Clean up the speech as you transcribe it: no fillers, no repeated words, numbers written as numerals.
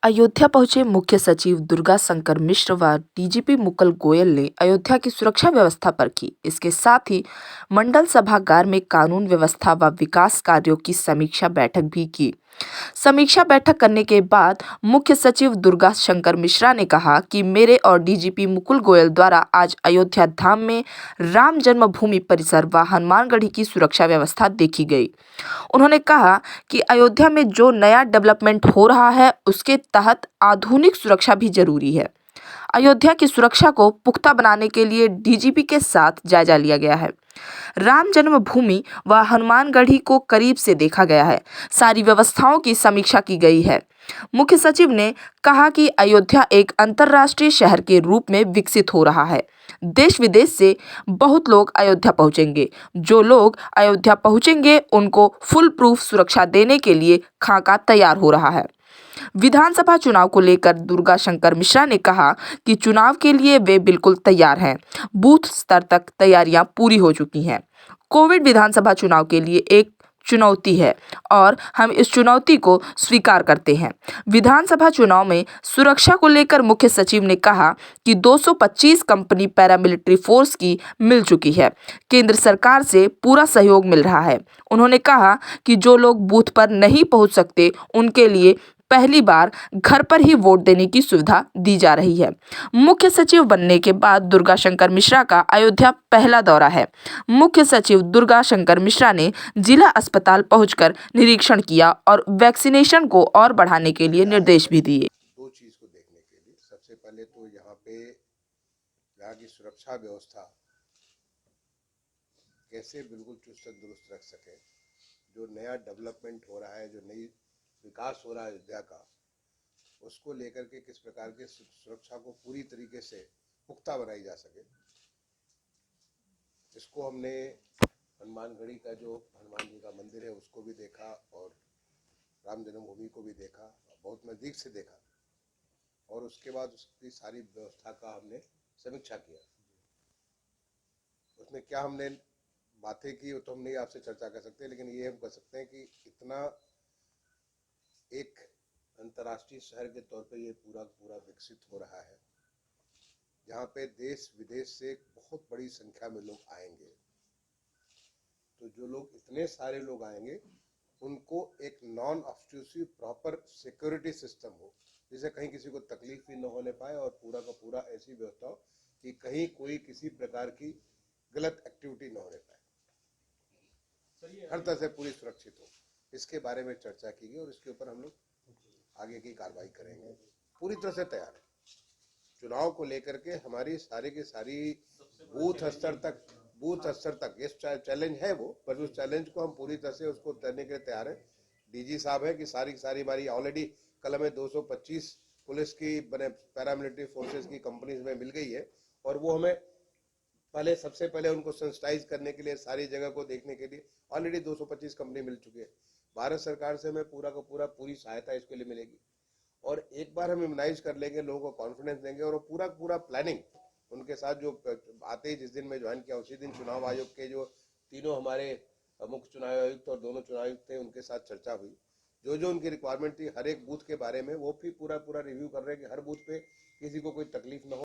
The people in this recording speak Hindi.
अयोध्या पहुंचे मुख्य सचिव दुर्गा शंकर मिश्र व डीजीपी मुकुल गोयल ने अयोध्या की सुरक्षा व्यवस्था पर की। इसके साथ ही मंडल सभागार में कानून व्यवस्था व विकास कार्यों की समीक्षा बैठक भी की। समीक्षा बैठक करने के बाद मुख्य सचिव दुर्गा शंकर मिश्रा ने कहा कि मेरे और डीजीपी मुकुल गोयल द्वारा आज अयोध्या धाम में राम जन्मभूमि परिसर व हनुमानगढ़ी की सुरक्षा व्यवस्था देखी गई। उन्होंने कहा कि अयोध्या में जो नया डेवलपमेंट हो रहा है उसके तहत आधुनिक सुरक्षा भी जरूरी है। अयोध्या की सुरक्षा को पुख्ता बनाने के लिए डीजीपी के साथ जायजा लिया गया है। राम जन्मभूमि व हनुमानगढ़ी को करीब से देखा गया है। सारी व्यवस्थाओं की समीक्षा की गई है। मुख्य सचिव ने कहा कि अयोध्या एक अंतर्राष्ट्रीय शहर के रूप में विकसित हो रहा है। देश विदेश से बहुत लोग अयोध्या पहुंचेंगे। जो लोग अयोध्या पहुंचेंगे उनको फुल प्रूफ सुरक्षा देने के लिए खाका तैयार हो रहा है। विधानसभा चुनाव को लेकर दुर्गा शंकर मिश्रा ने कहा कि चुनाव के लिए वे बिल्कुल तैयार हैं। बूथ स्तर तक तैयारियां पूरी हो चुकी हैं। कोविड विधानसभा चुनाव के लिए एक चुनौती है और हम इस चुनौती को स्वीकार करते हैं। विधानसभा चुनाव में सुरक्षा को लेकर मुख्य सचिव ने कहा कि 225 कंपनी पैरामिलिट्री फोर्स की मिल चुकी है। केंद्र सरकार से पूरा सहयोग मिल रहा है। उन्होंने कहा कि जो लोग बूथ पर नहीं पहुंच सकते उनके लिए पहली बार घर पर ही वोट देने की सुविधा दी जा रही है। मुख्य सचिव बनने के बाद दुर्गा शंकर मिश्रा का अयोध्या पहला दौरा है। मुख्य सचिव दुर्गा शंकर मिश्रा ने जिला अस्पताल पहुंचकर निरीक्षण किया और वैक्सीनेशन को और बढ़ाने के लिए निर्देश भी दिए। दो चीज को देखने के लिए सबसे पहले तो यहाँ की सुरक्षा व्यवस्था कैसे बिल्कुल चुस्त दुरुस्त रख सके। जो नया डेवलपमेंट हो रहा है, जो नई विकास हो रहा है अयोध्या का, उसको लेकर के किस प्रकार के सुरक्षा को पूरी तरीके से पुख्ता बनाई जा सके। इसको हमने हनुमानगढ़ी का जो हनुमान जी का मंदिर है उसको भी देखा और राम जन्मभूमि को भी देखा, बहुत नज़दीक से देखा और उसके बाद उसकी सारी व्यवस्था का हमने समीक्षा किया। उसमें क्या हमने बातें की वो तो हम नहीं आपसे चर्चा कर सकते, लेकिन ये हम कर सकते हैं कि इतना एक अंतर्राष्ट्रीय शहर के तौर पे ये पूरा विकसित हो रहा है, जहाँ पे देश विदेश से बहुत बड़ी संख्या में लोग आएंगे। तो जो लोग इतने सारे लोग आएंगे उनको एक नॉन ऑब्स्ट्रूसिव प्रॉपर सिक्योरिटी सिस्टम हो, जिससे कहीं किसी को तकलीफ भी न होने पाए और पूरा का पूरा ऐसी व्यवस्था हो कि कहीं कोई किसी प्रकार की गलत एक्टिविटी न होने पाए, हर तरह से पूरी सुरक्षित हो। इसके बारे में चर्चा की गई और इसके ऊपर हम लोग आगे की कार्रवाई करेंगे। पूरी तरह से तैयार है। चुनाव को लेकर के हमारी सारी की सारी बूथ स्तर तक ये चैलेंज है वो, पर उस चैलेंज को हम पूरी तरह से उसको करने के लिए तैयार है। डीजी साहब है कि सारी की सारी हमारी ऑलरेडी कल हमें 225 पुलिस की बने पैरामिलिट्री फोर्सेस की कंपनीज में मिल गई है और वो हमें पहले सबसे पहले उनको सेंसिटाइज करने के लिए सारी जगह को देखने के लिए ऑलरेडी 225 कंपनी मिल चुकी है। भारत सरकार से हमें पूरा का पूरा पूरी सहायता इसके लिए मिलेगी और एक बार हम इम्यूनाइज कर लेंगे, लोगों को कॉन्फिडेंस देंगे और पूरा प्लानिंग उनके साथ जो आते ही जिस दिन में ज्वाइन किया उसी दिन चुनाव आयोग के जो तीनों हमारे मुख्य चुनाव आयुक्त और दोनों चुनाव आयुक्त थे उनके साथ चर्चा हुई। जो उनकी रिक्वायरमेंट थी हर एक बूथ के बारे में वो भी पूरा रिव्यू कर रहे हैं कि हर बूथ पे किसी को कोई तकलीफ न हो।